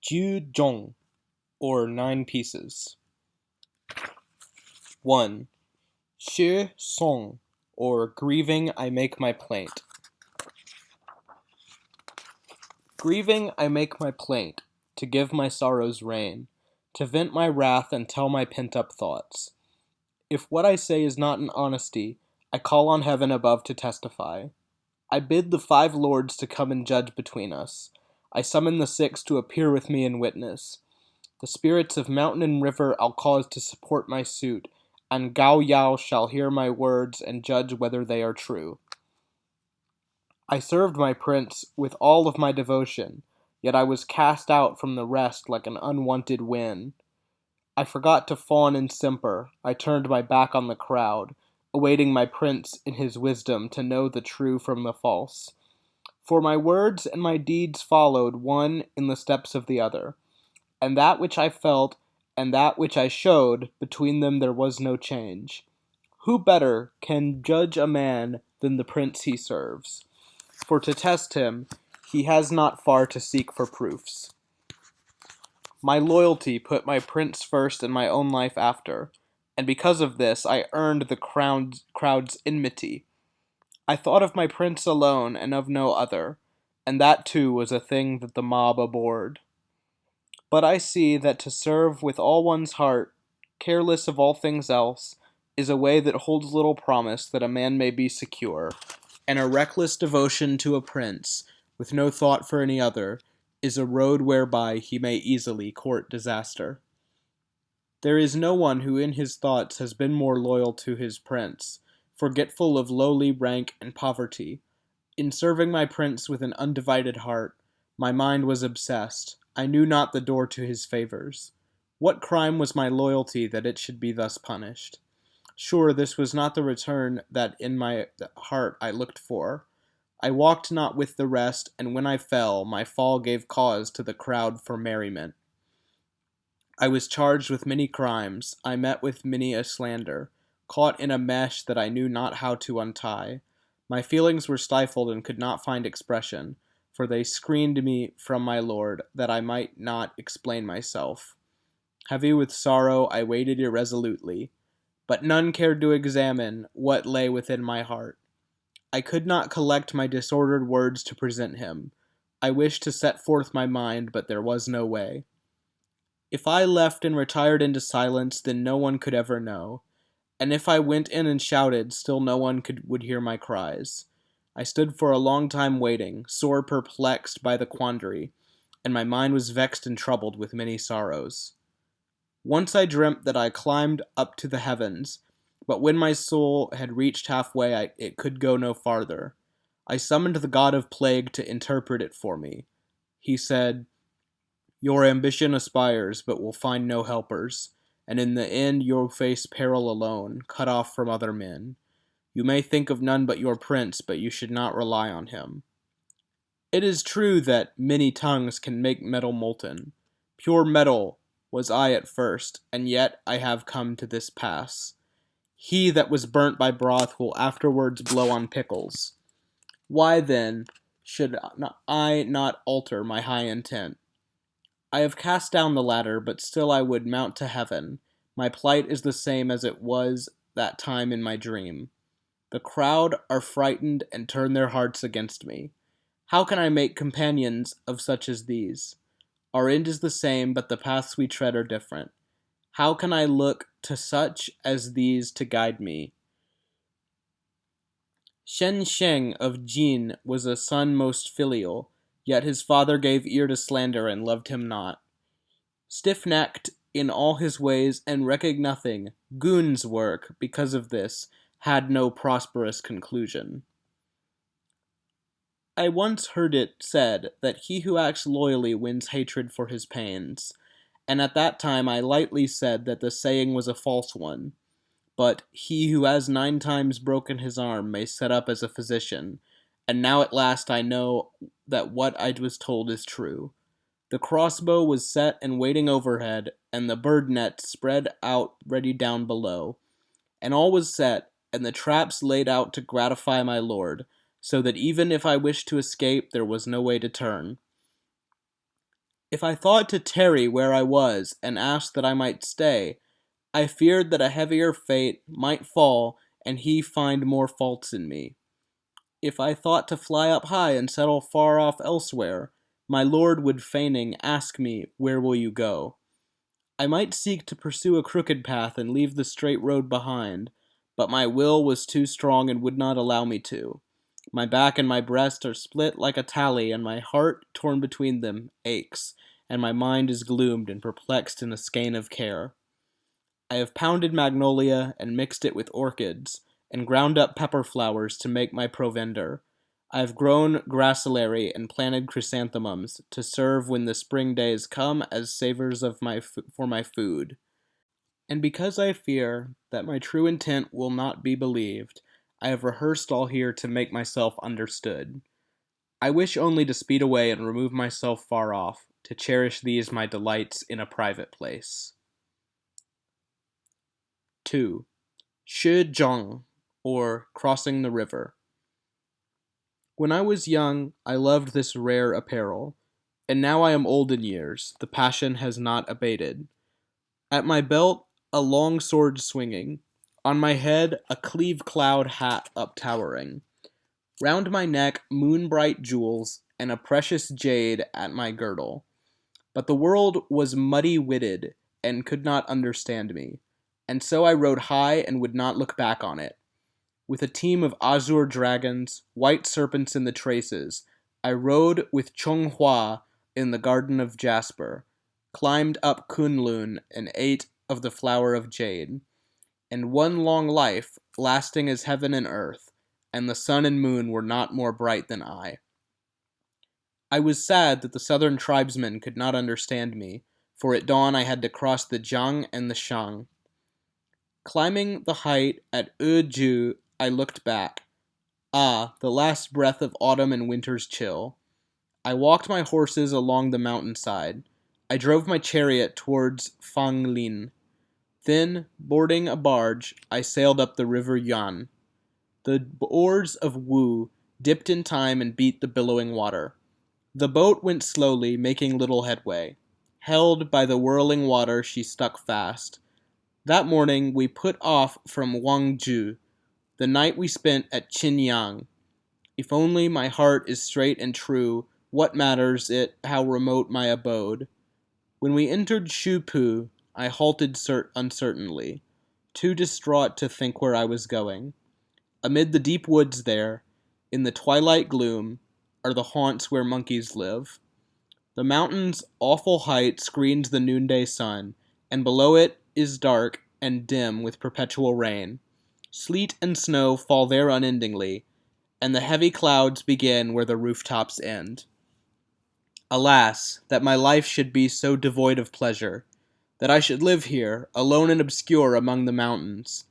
zhang, or 9 pieces. 1. Shi song, or grieving I make my plaint. Grieving I make my plaint, to give my sorrows rein, to vent my wrath and tell my pent-up thoughts. If what I say is not in honesty, I call on heaven above to testify. I bid the 5 lords to come and judge between us. I summon the 6 to appear with me in witness. The spirits of mountain and river I'll cause to support my suit, and Gao Yao shall hear my words and judge whether they are true. I served my prince with all of my devotion, yet I was cast out from the rest like an unwanted wind. I forgot to fawn and simper, I turned my back on the crowd, awaiting my prince in his wisdom to know the true from the false. For my words and my deeds followed one in the steps of the other, and that which I felt and that which I showed, between them there was no change. Who better can judge a man than the prince he serves? For to test him, he has not far to seek for proofs. My loyalty put my prince first and my own life after, and because of this I earned the crowd's enmity. I thought of my prince alone and of no other, and that too was a thing that the mob abhorred. But I see that to serve with all one's heart, careless of all things else, is a way that holds little promise that a man may be secure, and a reckless devotion to a prince, with no thought for any other, is a road whereby he may easily court disaster. There is no one who in his thoughts has been more loyal to his prince, forgetful of lowly rank and poverty. In serving my prince with an undivided heart, my mind was obsessed. I knew not the door to his favors. What crime was my loyalty that it should be thus punished? Sure, this was not the return that in my heart I looked for. I walked not with the rest, and when I fell, my fall gave cause to the crowd for merriment. I was charged with many crimes, I met with many a slander, caught in a mesh that I knew not how to untie. My feelings were stifled and could not find expression, for they screened me from my lord, that I might not explain myself. Heavy with sorrow, I waited irresolutely, but none cared to examine what lay within my heart. I could not collect my disordered words to present him. I wished to set forth my mind, but there was no way. If I left and retired into silence, then no one could ever know. And if I went in and shouted, still no one would hear my cries. I stood for a long time waiting, sore perplexed by the quandary, and my mind was vexed and troubled with many sorrows. Once I dreamt that I climbed up to the heavens, but when my soul had reached halfway, it could go no farther. I summoned the god of plague to interpret it for me. He said, "Your ambition aspires, but will find no helpers, and in the end you'll face peril alone, cut off from other men. You may think of none but your prince, but you should not rely on him. It is true that many tongues can make metal molten. Pure metal was I at first, and yet I have come to this pass. He that was burnt by broth will afterwards blow on pickles. Why, then, should I not alter my high intent? I have cast down the ladder, but still I would mount to heaven. My plight is the same as it was that time in my dream. The crowd are frightened and turn their hearts against me. How can I make companions of such as these? Our end is the same, but the paths we tread are different. How can I look to such as these to guide me? Shen Sheng of Jin was a son most filial, yet his father gave ear to slander and loved him not. Stiff-necked in all his ways and recking nothing, Gun's work, because of this, had no prosperous conclusion. I once heard it said that he who acts loyally wins hatred for his pains, and at that time I lightly said that the saying was a false one. But he who has 9 times broken his arm may set up as a physician, and now at last I know that what I was told is true. The crossbow was set and waiting overhead, and the bird net spread out ready down below, and all was set, and the traps laid out to gratify my lord, so that even if I wished to escape, there was no way to turn. If I thought to tarry where I was and asked that I might stay, I feared that a heavier fate might fall and he find more faults in me. If I thought to fly up high and settle far off elsewhere, my lord would feigning ask me, "Where will you go?" I might seek to pursue a crooked path and leave the straight road behind, but my will was too strong and would not allow me to. My back and my breast are split like a tally, and my heart, torn between them, aches, and my mind is gloomed and perplexed in a skein of care. I have pounded magnolia and mixed it with orchids, and ground up pepper flowers to make my provender. I have grown gracillary and planted chrysanthemums to serve when the spring days come as savors of for my food. And because I fear that my true intent will not be believed, I have rehearsed all here to make myself understood. I wish only to speed away and remove myself far off, to cherish these my delights in a private place. 2. Zhang, or Crossing the River. When I was young, I loved this rare apparel, and now I am old in years, the passion has not abated. At my belt, a long sword swinging, on my head, a cleave cloud hat uptowering, round my neck, moon-bright jewels, and a precious jade at my girdle. But the world was muddy-witted, and could not understand me, and so I rode high and would not look back on it. With a team of azure dragons, white serpents in the traces, I rode with Chonghua in the garden of jasper, climbed up Kunlun and ate of the flower of jade, and one long life, lasting as heaven and earth, and the sun and moon were not more bright than I. I was sad that the southern tribesmen could not understand me, for at dawn I had to cross the zhang and the shang. Climbing the height at Ju, I looked back. Ah, the last breath of autumn and winter's chill. I walked my horses along the mountainside. I drove my chariot towards Fanglin. Then, boarding a barge, I sailed up the river Yuan. The oars of Wu dipped in time and beat the billowing water. The boat went slowly, making little headway. Held by the whirling water, she stuck fast. That morning, we put off from Wangju. The night we spent at Qinyang. If only my heart is straight and true, what matters it how remote my abode? When we entered Shupu, I halted uncertainly, too distraught to think where I was going. Amid the deep woods there, in the twilight gloom, are the haunts where monkeys live. The mountain's awful height screens the noonday sun, and below it is dark and dim with perpetual rain. Sleet and snow fall there unendingly, and the heavy clouds begin where the rooftops end. Alas, that my life should be so devoid of pleasure, that I should live here, alone and obscure among the mountains.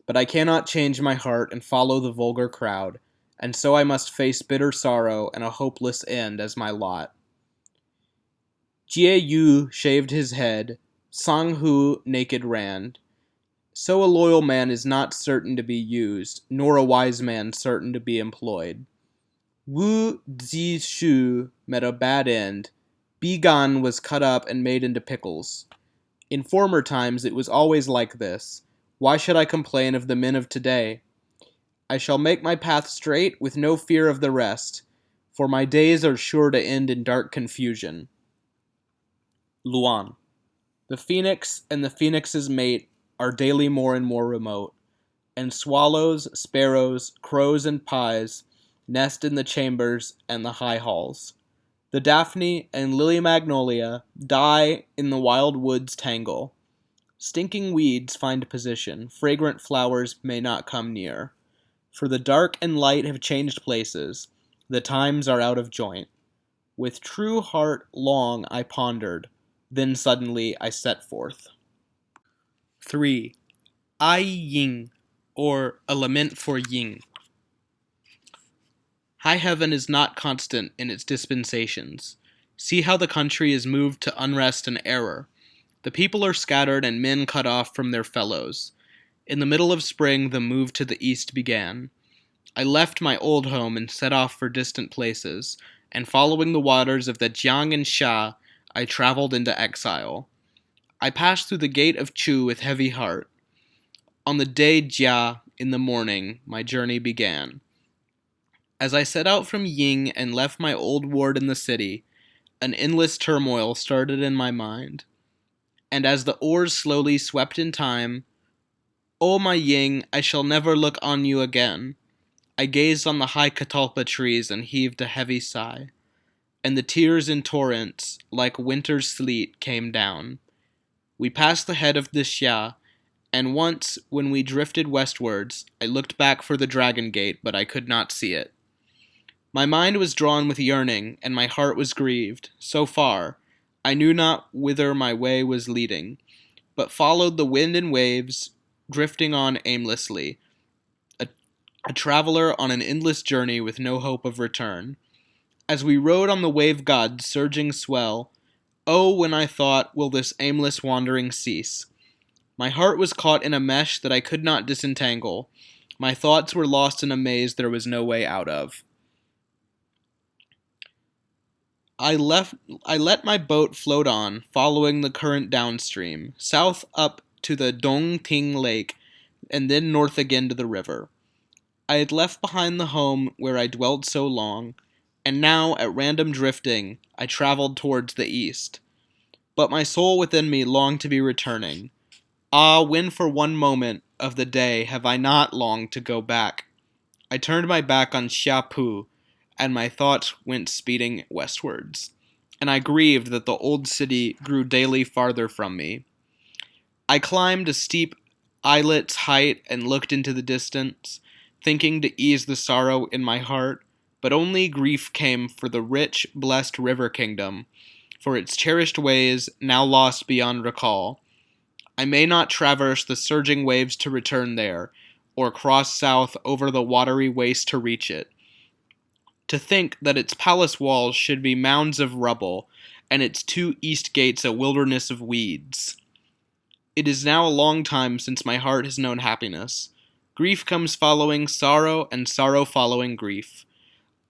But I cannot change my heart and follow the vulgar crowd, and so I must face bitter sorrow and a hopeless end as my lot. Jie Yu shaved his head, Sang Hu naked ran. So a loyal man is not certain to be used, nor a wise man certain to be employed. Wu Zishu met a bad end. Bigan was cut up and made into pickles. In former times it was always like this. Why should I complain of the men of today? I shall make my path straight with no fear of the rest, for my days are sure to end in dark confusion. Luan. The phoenix and the phoenix's mate are daily more and more remote, and swallows, sparrows, crows, and pies nest in the chambers and the high halls. The daphne and lily magnolia die in the wild woods tangle. Stinking weeds find position, fragrant flowers may not come near. For the dark and light have changed places, the times are out of joint. With true heart long I pondered, then suddenly I set forth. 3. Ai Ying, or A Lament for Ying. High heaven is not constant in its dispensations. See how the country is moved to unrest and error. The people are scattered and men cut off from their fellows. In the middle of spring the move to the east began. I left my old home and set off for distant places, and following the waters of the Jiang and Sha, I traveled into exile. I passed through the gate of Qu with heavy heart. On the day Jia, in the morning, my journey began. As I set out from Ying and left my old ward in the city, an endless turmoil started in my mind. And as the oars slowly swept in time, "O my Ying, I shall never look on you again." I gazed on the high catalpa trees and heaved a heavy sigh. And the tears in torrents, like winter's sleet, came down. We passed the head of the Xia, and once, when we drifted westwards, I looked back for the Dragon Gate, but I could not see it. My mind was drawn with yearning, and my heart was grieved. So far, I knew not whither my way was leading, but followed the wind and waves, drifting on aimlessly, a, a traveler on an endless journey with no hope of return. As we rode on the wave god's surging swell, oh, when I thought, will this aimless wandering cease? My heart was caught in a mesh that I could not disentangle. My thoughts were lost in a maze there was no way out of. I let my boat float on, following the current downstream, south up to the Dongting Lake, and then north again to the river. I had left behind the home where I dwelt so long, and now, at random drifting, I traveled towards the east. But my soul within me longed to be returning. Ah, when for one moment of the day have I not longed to go back? I turned my back on Xiapu, and my thoughts went speeding westwards. And I grieved that the old city grew daily farther from me. I climbed a steep islet's height and looked into the distance, thinking to ease the sorrow in my heart, but only grief came for the rich, blessed river kingdom, for its cherished ways now lost beyond recall. I may not traverse the surging waves to return there, or cross south over the watery waste to reach it. To think that its palace walls should be mounds of rubble, and its two east gates a wilderness of weeds. It is now a long time since my heart has known happiness. Grief comes following sorrow, and sorrow following grief.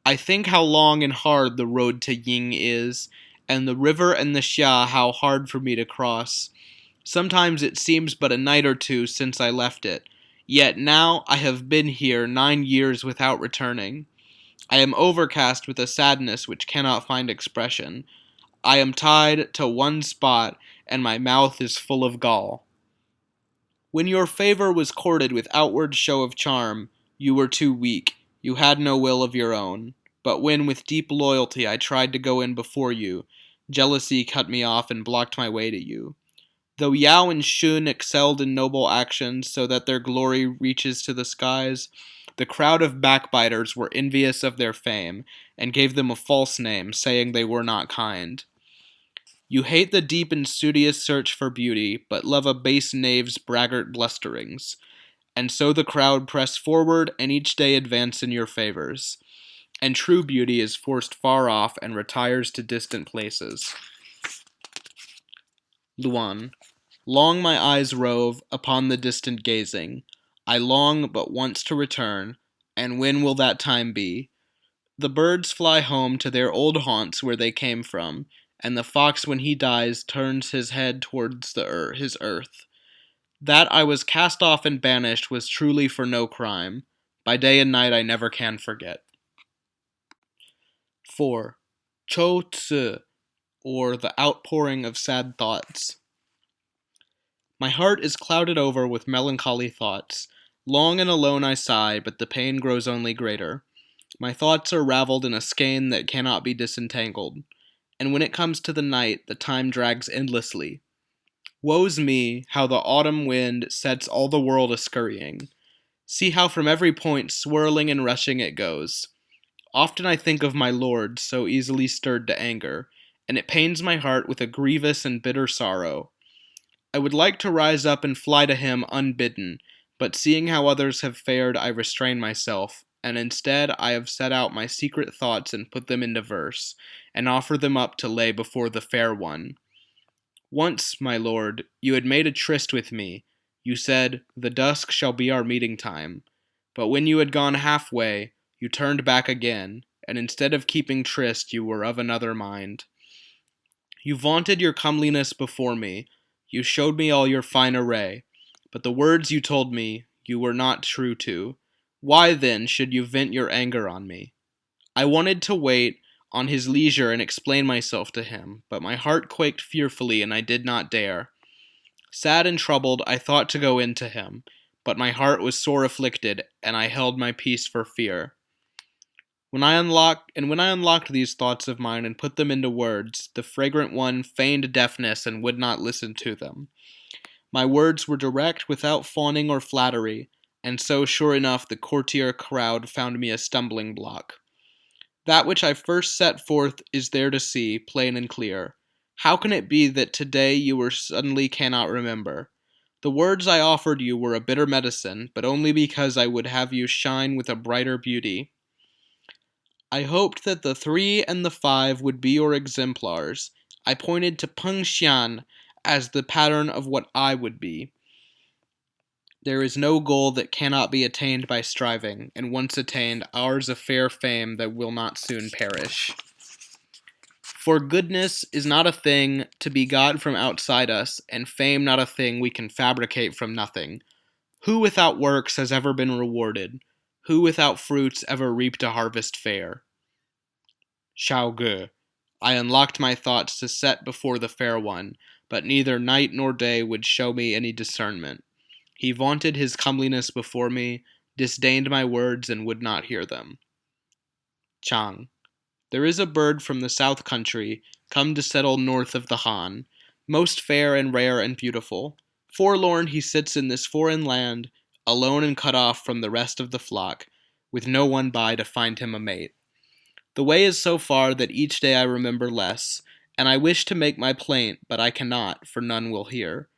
I think how long and hard the road to Ying is, and the river and the Xia how hard for me to cross. Sometimes it seems but a night or two since I left it, yet now I have been here 9 years without returning. I am overcast with a sadness which cannot find expression. I am tied to one spot, and my mouth is full of gall. When your favor was courted with outward show of charm, you were too weak, you had no will of your own. But when with deep loyalty I tried to go in before you, jealousy cut me off and blocked my way to you. Though Yao and Shun excelled in noble actions so that their glory reaches to the skies, the crowd of backbiters were envious of their fame, and gave them a false name, saying they were not kind. You hate the deep and studious search for beauty, but love a base knave's braggart blusterings. And so the crowd press forward, and each day advance in your favors. And true beauty is forced far off, and retires to distant places. Luan. Long my eyes rove upon the distant gazing. I long but once to return, and when will that time be? The birds fly home to their old haunts where they came from, and the fox when he dies turns his head towards his earth. That I was cast off and banished was truly for no crime. By day and night I never can forget. 4. Chou Tzu, or the outpouring of sad thoughts. My heart is clouded over with melancholy thoughts. Long and alone I sigh, but the pain grows only greater. My thoughts are raveled in a skein that cannot be disentangled. And when it comes to the night, the time drags endlessly. Woe's me, how the autumn wind sets all the world a-scurrying. See how from every point swirling and rushing it goes. Often I think of my lord, so easily stirred to anger, and it pains my heart with a grievous and bitter sorrow. I would like to rise up and fly to him unbidden, but seeing how others have fared, I restrain myself, and instead I have set out my secret thoughts and put them into verse, and offer them up to lay before the fair one. Once, my lord, you had made a tryst with me. You said, "The dusk shall be our meeting time." But when you had gone halfway, you turned back again, and instead of keeping tryst, you were of another mind. You vaunted your comeliness before me, you showed me all your fine array, but the words you told me you were not true to. Why, then, should you vent your anger on me? I wanted to wait on his leisure and explain myself to him, but my heart quaked fearfully and I did not dare. Sad and troubled, I thought to go in to him, but my heart was sore afflicted, and I held my peace for fear. When I unlocked these thoughts of mine and put them into words, the fragrant one feigned deafness and would not listen to them. My words were direct without fawning or flattery, and so sure enough the courtier crowd found me a stumbling block. That which I first set forth is there to see, plain and clear. How can it be that today you suddenly cannot remember? The words I offered you were a bitter medicine, but only because I would have you shine with a brighter beauty. I hoped that the 3 and the 5 would be your exemplars. I pointed to Peng Xian as the pattern of what I would be. There is no goal that cannot be attained by striving, and once attained, ours a fair fame that will not soon perish. For goodness is not a thing to be got from outside us, and fame not a thing we can fabricate from nothing. Who without works has ever been rewarded? Who without fruits ever reaped a harvest fair? Shao Ge. I unlocked my thoughts to set before the fair one, but neither night nor day would show me any discernment. He vaunted his comeliness before me, disdained my words, and would not hear them. Chang. There is a bird from the south country, come to settle north of the Han, most fair and rare and beautiful. Forlorn he sits in this foreign land, alone and cut off from the rest of the flock, with no one by to find him a mate. The way is so far that each day I remember less, and I wish to make my plaint, but I cannot, for none will hear.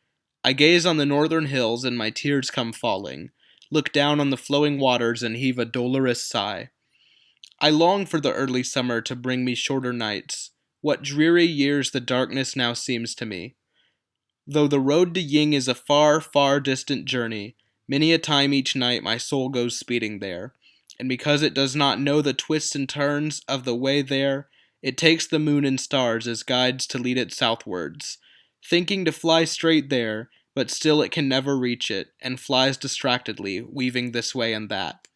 I gaze on the northern hills, and my tears come falling, look down on the flowing waters, and heave a dolorous sigh. I long for the early summer to bring me shorter nights. What dreary years the darkness now seems to me. Though the road to Ying is a far, far distant journey, many a time each night my soul goes speeding there, and because it does not know the twists and turns of the way there, it takes the moon and stars as guides to lead it southwards, thinking to fly straight there, but still it can never reach it, and flies distractedly, weaving this way and that.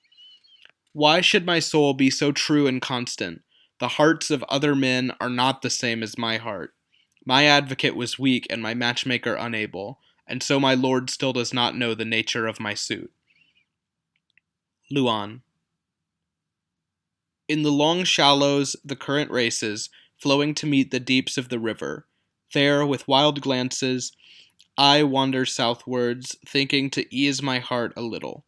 Why should my soul be so true and constant? The hearts of other men are not the same as my heart. My advocate was weak and my matchmaker unable, and so my lord still does not know the nature of my suit. Luan. In the long shallows the current races, flowing to meet the deeps of the river. There, with wild glances, I wander southwards, thinking to ease my heart a little.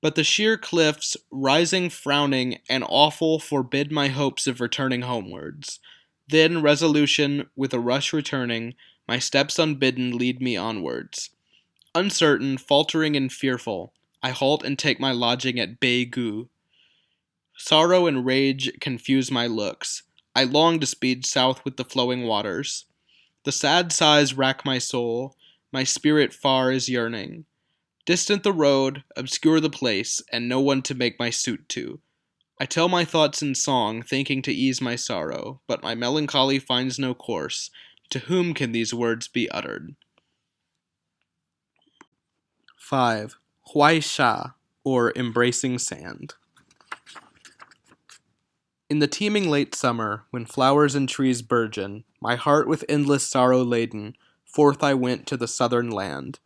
But the sheer cliffs, rising frowning and awful, forbid my hopes of returning homewards. Then resolution, with a rush returning, my steps unbidden lead me onwards. Uncertain, faltering and fearful, I halt and take my lodging at Beigu. Sorrow and rage confuse my looks. I long to speed south with the flowing waters. The sad sighs rack my soul, my spirit far is yearning. Distant the road, obscure the place, and no one to make my suit to. I tell my thoughts in song, thinking to ease my sorrow, but my melancholy finds no course. To whom can these words be uttered? 5. Huai Sha, or Embracing Sand. In the teeming late summer, when flowers and trees burgeon, my heart with endless sorrow laden, forth I went to the southern land.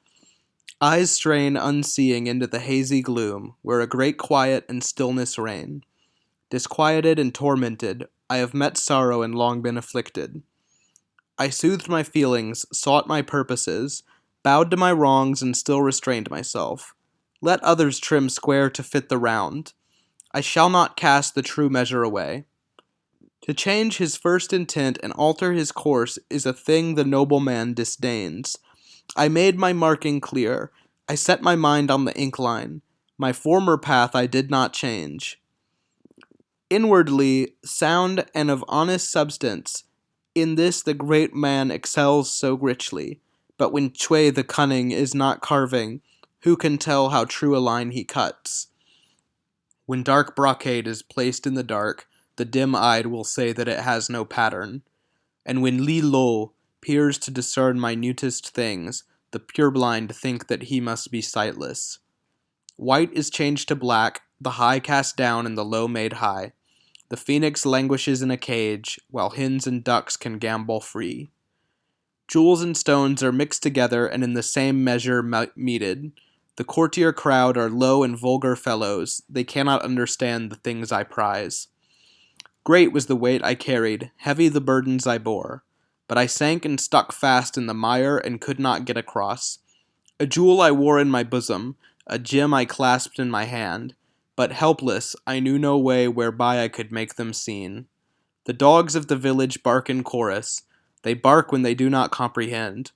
Eyes strain unseeing into the hazy gloom, where a great quiet and stillness reign. Disquieted and tormented, I have met sorrow and long been afflicted. I soothed my feelings, sought my purposes, bowed to my wrongs and still restrained myself. Let others trim square to fit the round. I shall not cast the true measure away. To change his first intent and alter his course is a thing the noble man disdains. I made my marking clear. I set my mind on the incline. My former path I did not change. Inwardly, sound and of honest substance, in this the great man excels so richly. But when Cui the cunning is not carving, who can tell how true a line he cuts? When dark brocade is placed in the dark, the dim-eyed will say that it has no pattern. and when Li Lo peers to discern minutest things, the purblind think that he must be sightless. White is changed to black, the high cast down and the low made high. The phoenix languishes in a cage, while hens and ducks can gambol free. Jewels and stones are mixed together and in the same measure meted. The courtier crowd are low and vulgar fellows, they cannot understand the things I prize. Great was the weight I carried, heavy the burdens I bore. But I sank and stuck fast in the mire and could not get across. A jewel I wore in my bosom, a gem I clasped in my hand, but helpless, I knew no way whereby I could make them seen. The dogs of the village bark in chorus. They bark when they do not comprehend.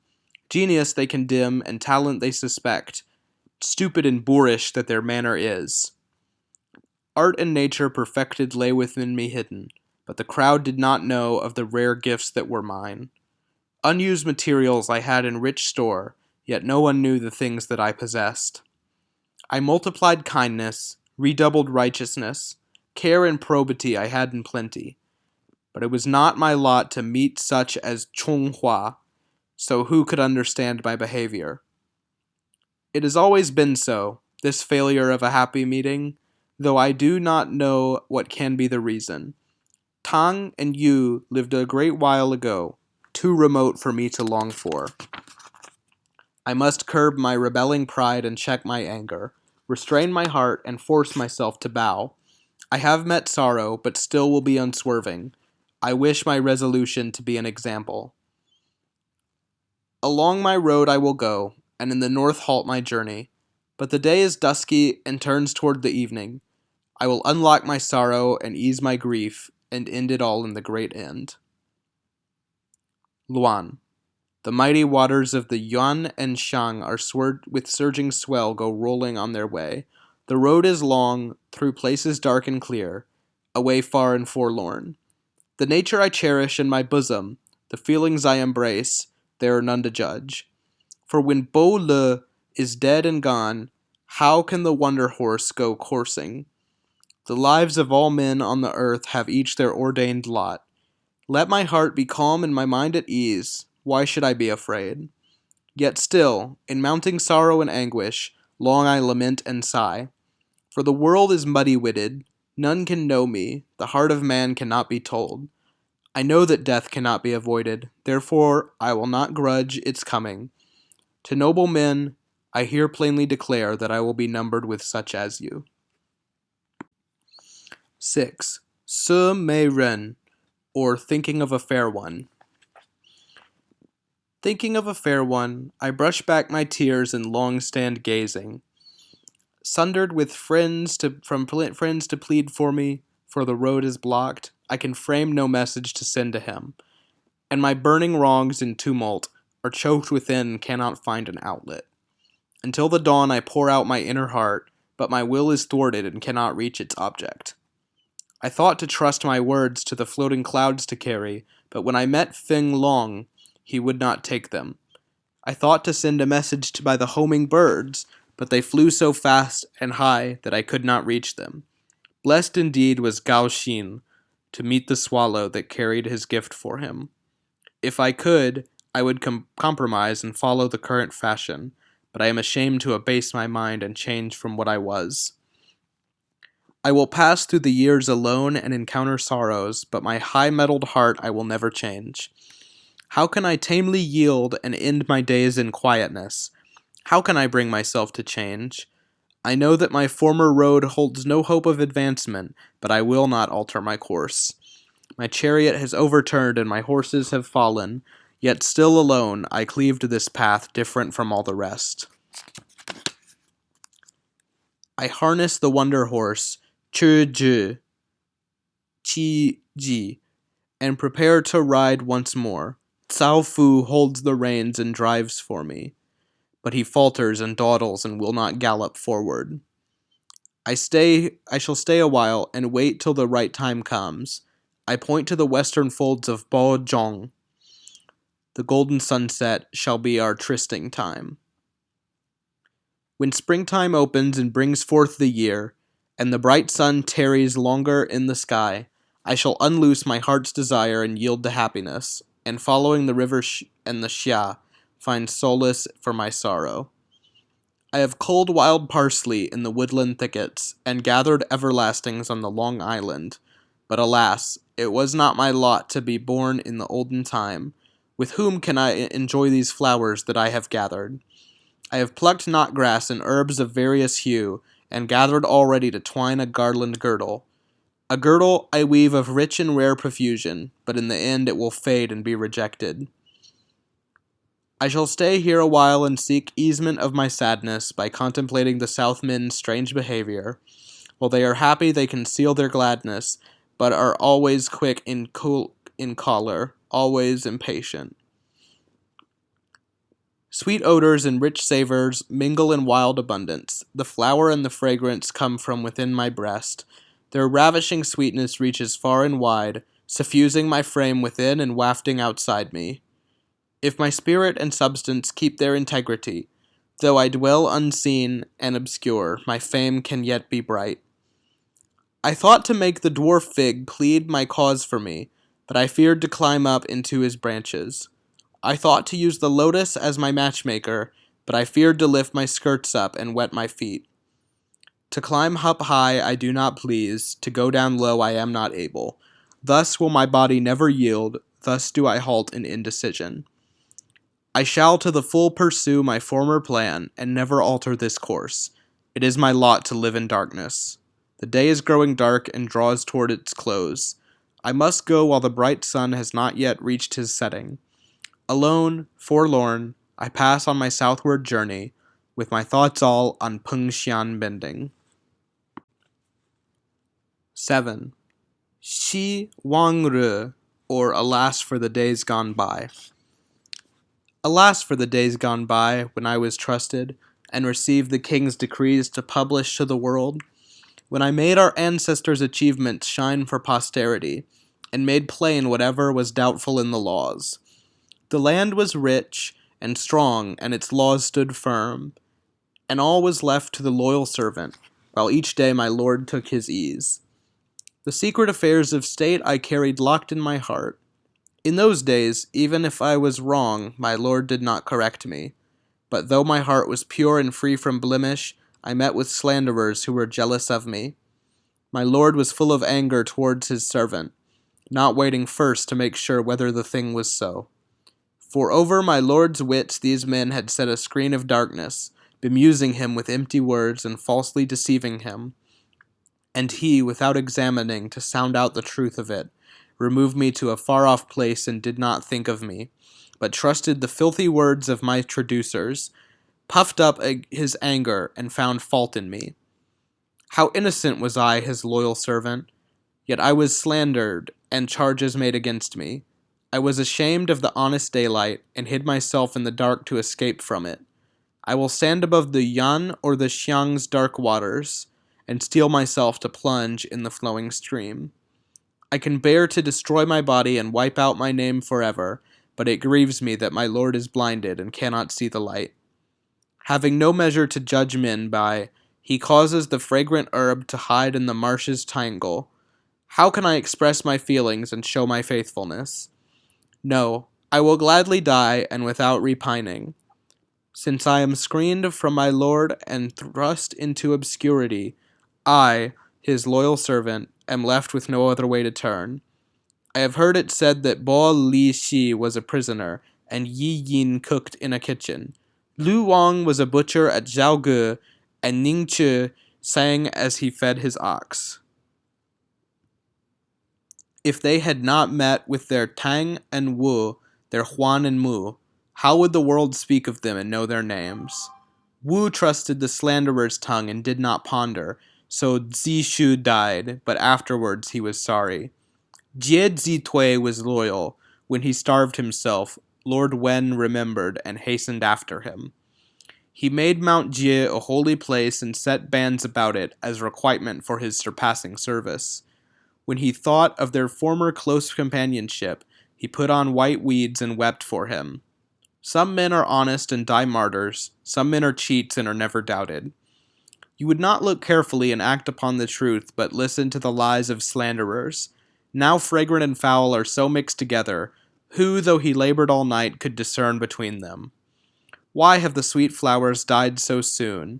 Genius they condemn, and talent they suspect. Stupid and boorish that their manner is. Art and nature perfected lay within me hidden, but the crowd did not know of the rare gifts that were mine. Unused materials I had in rich store, yet no one knew the things that I possessed. I multiplied kindness, redoubled righteousness, care and probity I had in plenty. But it was not my lot to meet such as Chung Hua, so who could understand my behavior? It has always been so, this failure of a happy meeting, though I do not know what can be the reason. Tang and Yu lived a great while ago, too remote for me to long for. I must curb my rebelling pride and check my anger, restrain my heart and force myself to bow. I have met sorrow, but still will be unswerving. I wish my resolution to be an example. Along my road I will go, and in the north halt my journey. But the day is dusky and turns toward the evening. I will unlock my sorrow and ease my grief, and end it all in the great end. Luan. The mighty waters of the Yuan and Shang are with surging swell go rolling on their way. The road is long, through places dark and clear, a way far and forlorn. The nature I cherish in my bosom, the feelings I embrace, there are none to judge. For when Bo Le is dead and gone, how can the wonder horse go coursing? The lives of all men on the earth have each their ordained lot. Let my heart be calm and my mind at ease. Why should I be afraid? Yet still, in mounting sorrow and anguish, long I lament and sigh. For the world is muddy-witted, none can know me, the heart of man cannot be told. I know that death cannot be avoided, therefore I will not grudge its coming. To noble men, I here plainly declare that I will be numbered with such as you. 6. Se Mei Ren, or Thinking of a Fair One. Thinking of a fair one, I brush back my tears and long stand gazing. Sundered with friends from friends to plead for me, for the road is blocked, I can frame no message to send to him. And my burning wrongs in tumult are choked within and cannot find an outlet. Until the dawn I pour out my inner heart, but my will is thwarted and cannot reach its object. I thought to trust my words to the floating clouds to carry, but when I met Feng Long, he would not take them. I thought to send a message by the homing birds, but they flew so fast and high that I could not reach them. Blessed indeed was Gao Xin to meet the swallow that carried his gift for him. If I could, I would compromise and follow the current fashion, but I am ashamed to abase my mind and change from what I was. I will pass through the years alone and encounter sorrows, but my high-mettled heart I will never change. How can I tamely yield and end my days in quietness? How can I bring myself to change? I know that my former road holds no hope of advancement, but I will not alter my course. My chariot has overturned and my horses have fallen, yet still alone I cleave to this path different from all the rest. I harness the wonder horse, Qu Ji, and prepare to ride once more. Cao Fu holds the reins and drives for me, but he falters and dawdles and will not gallop forward. I shall stay a while and wait till the right time comes. I point to the western folds of Bo Zhong. The golden sunset shall be our trysting time. When springtime opens and brings forth the year, and the bright sun tarries longer in the sky, I shall unloose my heart's desire and yield to happiness. and following the river and the Xia, find solace for my sorrow. I have culled wild parsley in the woodland thickets, and gathered everlastings on the long island. But alas, it was not my lot to be born in the olden time. With whom can I enjoy these flowers that I have gathered? I have plucked knotgrass and herbs of various hue, and gathered already to twine a garland girdle. A girdle I weave of rich and rare profusion, but in the end it will fade and be rejected. I shall stay here a while and seek easement of my sadness by contemplating the Southmen's strange behavior. While they are happy, they conceal their gladness, but are always quick in choler, always impatient. Sweet odors and rich savors mingle in wild abundance. The flower and the fragrance come from within my breast. Their ravishing sweetness reaches far and wide, suffusing my frame within and wafting outside me. If my spirit and substance keep their integrity, though I dwell unseen and obscure, my fame can yet be bright. I thought to make the dwarf fig plead my cause for me, but I feared to climb up into his branches. I thought to use the lotus as my matchmaker, but I feared to lift my skirts up and wet my feet. To climb up high I do not please, to go down low I am not able. Thus will my body never yield, thus do I halt in indecision. I shall to the full pursue my former plan, and never alter this course. It is my lot to live in darkness. The day is growing dark and draws toward its close. I must go while the bright sun has not yet reached his setting. Alone, forlorn, I pass on my southward journey, with my thoughts all on Pengxian bending. 7. Xi Wang Ri, or Alas for the Days Gone By. Alas for the days gone by, when I was trusted, and received the king's decrees to publish to the world, when I made our ancestors' achievements shine for posterity, and made plain whatever was doubtful in the laws. The land was rich and strong, and its laws stood firm, and all was left to the loyal servant, while each day my lord took his ease. The secret affairs of state I carried locked in my heart. In those days, even if I was wrong, my lord did not correct me. But though my heart was pure and free from blemish, I met with slanderers who were jealous of me. My lord was full of anger towards his servant, not waiting first to make sure whether the thing was so. For over my lord's wits these men had set a screen of darkness, bemusing him with empty words and falsely deceiving him. And he, without examining to sound out the truth of it, removed me to a far-off place and did not think of me, but trusted the filthy words of my traducers, puffed up his anger, and found fault in me. How innocent was I, his loyal servant! Yet I was slandered, and charges made against me. I was ashamed of the honest daylight, and hid myself in the dark to escape from it. I will stand above the Yan or the Xiang's dark waters, and steel myself to plunge in the flowing stream. I can bear to destroy my body and wipe out my name forever, but it grieves me that my lord is blinded and cannot see the light. Having no measure to judge men by, he causes the fragrant herb to hide in the marsh's tangle. How can I express my feelings and show my faithfulness? No, I will gladly die and without repining. Since I am screened from my lord and thrust into obscurity, I, his loyal servant, am left with no other way to turn. I have heard it said that Bo Li Shi was a prisoner, and Yi Yin cooked in a kitchen. Lu Wang was a butcher at Zhaoge, and Ning Chi sang as he fed his ox. If they had not met with their Tang and Wu, their Huan and Mu, how would the world speak of them and know their names? Wu trusted the slanderer's tongue and did not ponder, so Zishu died, but afterwards he was sorry. Jie Zitui was loyal. When he starved himself, Lord Wen remembered and hastened after him. He made Mount Jie a holy place and set bands about it as requitement for his surpassing service. When he thought of their former close companionship, he put on white weeds and wept for him. Some men are honest and die martyrs, some men are cheats and are never doubted. You would not look carefully and act upon the truth, but listen to the lies of slanderers. Now fragrant and foul are so mixed together, Who, though he labored all night, could discern between them? Why have the sweet flowers died so soon?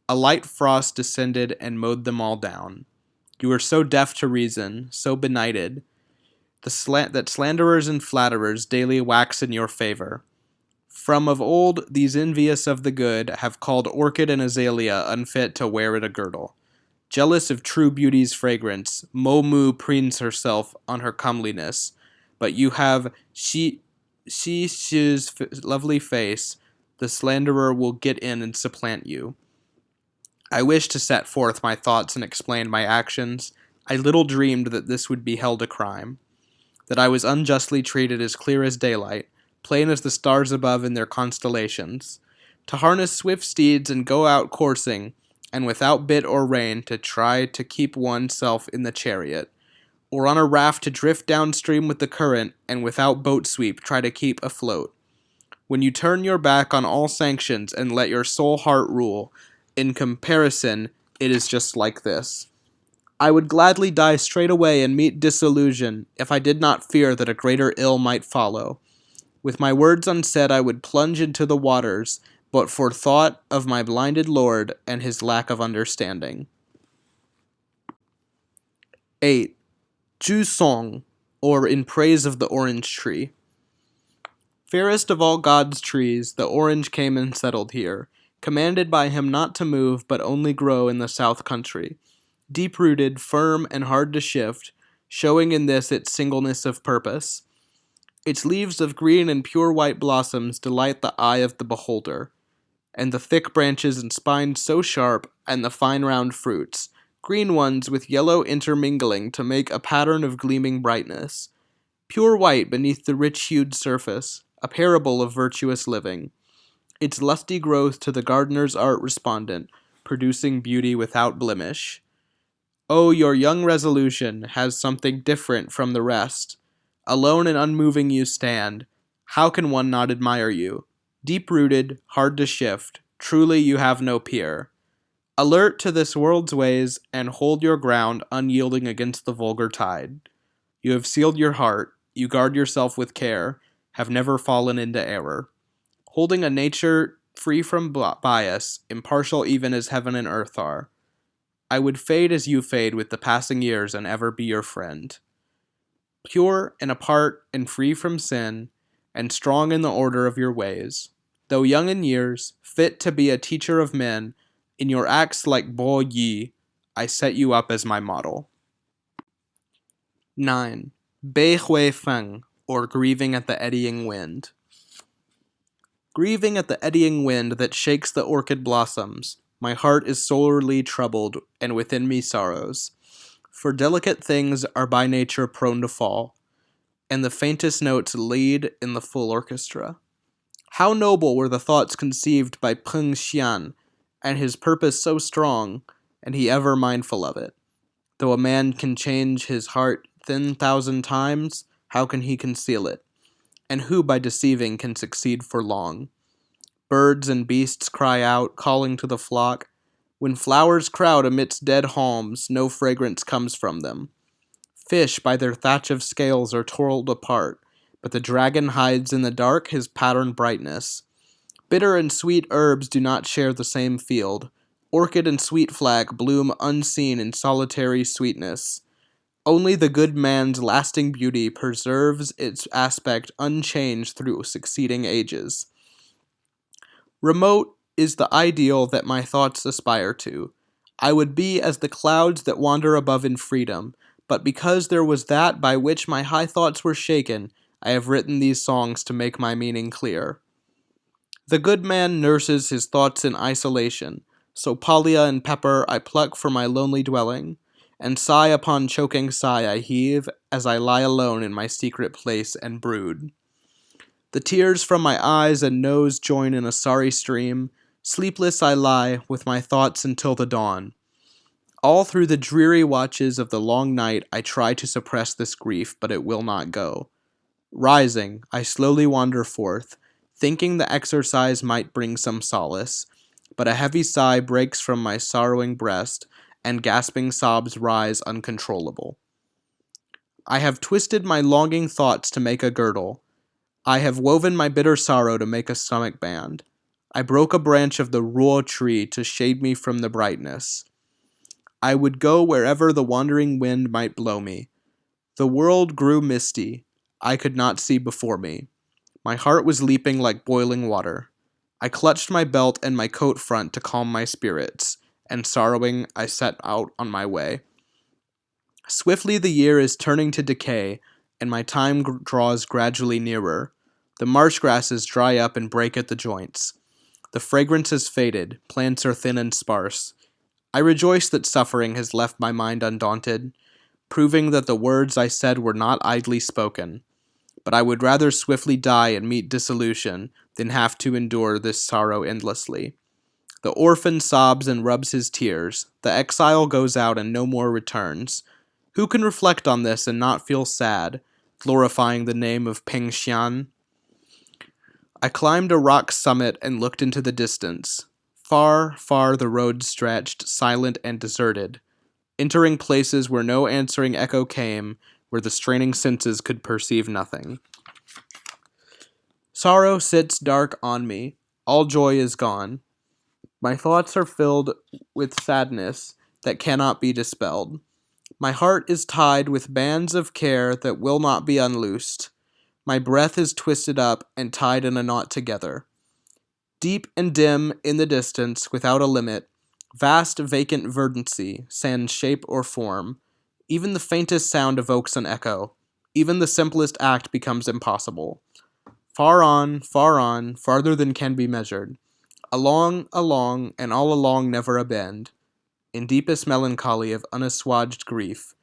A light frost descended and mowed them all down. You are so deaf to reason, so benighted, that slanderers and flatterers daily wax in your favor. From of old, these envious of the good have called orchid and azalea unfit to wear at a girdle. Jealous of true beauty's fragrance, Momu preens herself on her comeliness, but you have she's lovely face, the slanderer will get in and supplant you. I wish to set forth my thoughts and explain my actions. I little dreamed that this would be held a crime, that I was unjustly treated as clear as daylight, plain as the stars above in their constellations. To harness swift steeds and go out coursing, and without bit or rein to try to keep oneself in the chariot, or on a raft to drift downstream with the current, and without boat sweep try to keep afloat. When you turn your back on all sanctions and let your soul heart rule, in comparison, it is just like this. I would gladly die straight away and meet disillusion if I did not fear that a greater ill might follow. With my words unsaid I would plunge into the waters, but for thought of my blinded lord and his lack of understanding. 8. Ju Song, or In Praise of the Orange Tree. Fairest of all God's trees, the orange came and settled here, commanded by him not to move but only grow in the south country. Deep-rooted, firm, and hard to shift, showing in this its singleness of purpose. Its leaves of green and pure white blossoms delight the eye of the beholder, and the thick branches and spines so sharp, and the fine round fruits, green ones with yellow intermingling to make a pattern of gleaming brightness. Pure white beneath the rich-hued surface, a parable of virtuous living. Its lusty growth to the gardener's art respondent, producing beauty without blemish. Oh, your young resolution has something different from the rest. Alone and unmoving you stand. How can one not admire you? Deep-rooted, hard to shift, truly you have no peer. Alert to this world's ways, and hold your ground unyielding against the vulgar tide. You have sealed your heart, you guard yourself with care, have never fallen into error. Holding a nature free from bias, impartial even as heaven and earth are. I would fade as you fade with the passing years and ever be your friend. Pure and apart and free from sin, and strong in the order of your ways. Though young in years, fit to be a teacher of men, in your acts like Bo Yi, I set you up as my model. 9. Bei Hui Feng, or Grieving at the Eddying Wind. Grieving at the eddying wind that shakes the orchid blossoms, my heart is sorely troubled, and within me sorrows. For delicate things are by nature prone to fall, and the faintest notes lead in the full orchestra. How noble were the thoughts conceived by Peng Xian, and his purpose so strong, and he ever mindful of it. Though a man can change his heart 10,000 times, how can he conceal it? And who by deceiving can succeed for long? Birds and beasts cry out, calling to the flock. When flowers crowd amidst dead halms, no fragrance comes from them. Fish by their thatch of scales are twirled apart, but the dragon hides in the dark his patterned brightness. Bitter and sweet herbs do not share the same field. Orchid and sweet flag bloom unseen in solitary sweetness. Only the good man's lasting beauty preserves its aspect unchanged through succeeding ages. Remote is the ideal that my thoughts aspire to. I would be as the clouds that wander above in freedom, but because there was that by which my high thoughts were shaken, I have written these songs to make my meaning clear. The good man nurses his thoughts in isolation, so pallia and pepper I pluck for my lonely dwelling, and sigh upon choking sigh I heave as I lie alone in my secret place and brood. The tears from my eyes and nose join in a sorry stream. Sleepless I lie with my thoughts until the dawn. All through the dreary watches of the long night I try to suppress this grief, but it will not go. Rising, I slowly wander forth, thinking the exercise might bring some solace, but a heavy sigh breaks from my sorrowing breast, and gasping sobs rise uncontrollable. I have twisted my longing thoughts to make a girdle, I have woven my bitter sorrow to make a stomach band. I broke a branch of the ruo tree to shade me from the brightness. I would go wherever the wandering wind might blow me. The world grew misty. I could not see before me. My heart was leaping like boiling water. I clutched my belt and my coat front to calm my spirits, and sorrowing, I set out on my way. Swiftly the year is turning to decay, and my time draws gradually nearer. The marsh grasses dry up and break at the joints. The fragrance has faded, plants are thin and sparse. I rejoice that suffering has left my mind undaunted, proving that the words I said were not idly spoken. But I would rather swiftly die and meet dissolution than have to endure this sorrow endlessly. The orphan sobs and rubs his tears. The exile goes out and no more returns. Who can reflect on this and not feel sad, glorifying the name of Peng Xian? I climbed a rock summit and looked into the distance. Far, far the road stretched, silent and deserted, entering places where no answering echo came, where the straining senses could perceive nothing. Sorrow sits dark on me. All joy is gone. My thoughts are filled with sadness that cannot be dispelled. My heart is tied with bands of care that will not be unloosed. My breath is twisted up and tied in a knot together. Deep and dim in the distance, without a limit, vast vacant verdancy, sans shape or form. Even the faintest sound evokes an echo. Even the simplest act becomes impossible. Far on, farther than can be measured. Along, and all along never a bend. In deepest melancholy of unassuaged grief.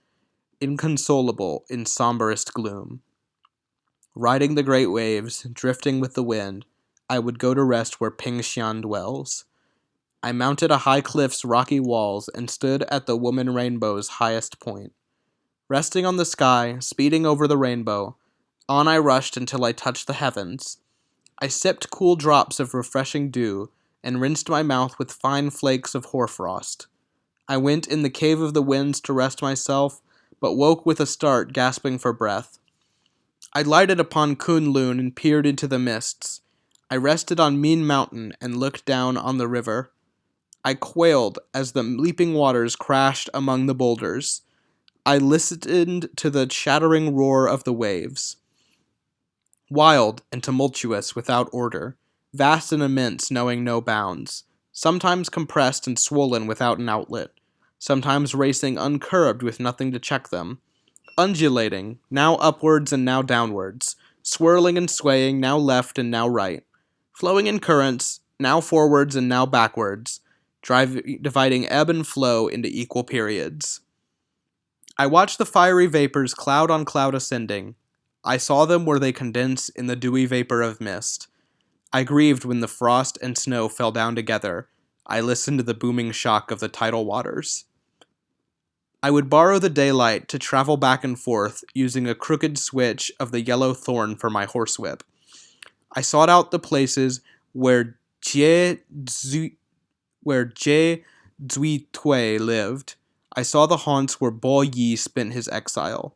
Inconsolable in somberest gloom. Riding the great waves, drifting with the wind, I would go to rest where Peng Xian dwells. I mounted a high cliff's rocky walls and stood at the woman rainbow's highest point. Resting on the sky, speeding over the rainbow, on I rushed until I touched the heavens. I sipped cool drops of refreshing dew and rinsed my mouth with fine flakes of hoarfrost. I went in the cave of the winds to rest myself, but woke with a start, gasping for breath. I lighted upon Kunlun and peered into the mists. I rested on Min Mountain and looked down on the river. I quailed as the leaping waters crashed among the boulders. I listened to the shattering roar of the waves. Wild and tumultuous without order, vast and immense knowing no bounds, sometimes compressed and swollen without an outlet, sometimes racing uncurbed with nothing to check them, undulating, now upwards and now downwards, swirling and swaying, now left and now right, flowing in currents, now forwards and now backwards, dividing ebb and flow into equal periods. I watched the fiery vapors cloud on cloud ascending. I saw them where they condense in the dewy vapor of mist. I grieved when the frost and snow fell down together. I listened to the booming shock of the tidal waters. I would borrow the daylight to travel back and forth using a crooked switch of the yellow thorn for my horsewhip. I sought out the places where Jie Zui Tui lived. I saw the haunts where Bo Yi spent his exile.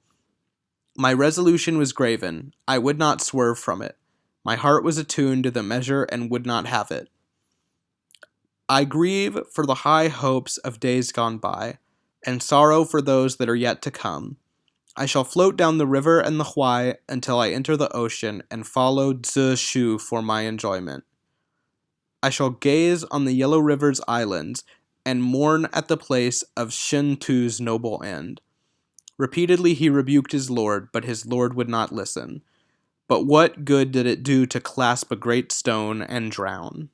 My resolution was graven. I would not swerve from it. My heart was attuned to the measure and would not have it. I grieve for the high hopes of days gone by, and sorrow for those that are yet to come. I shall float down the river and the Huai until I enter the ocean and follow Zi Shu for my enjoyment. I shall gaze on the yellow river's islands and mourn at the place of Shen Tu's noble end. Repeatedly he rebuked his lord, but his lord would not listen. But what good did it do to clasp a great stone and drown?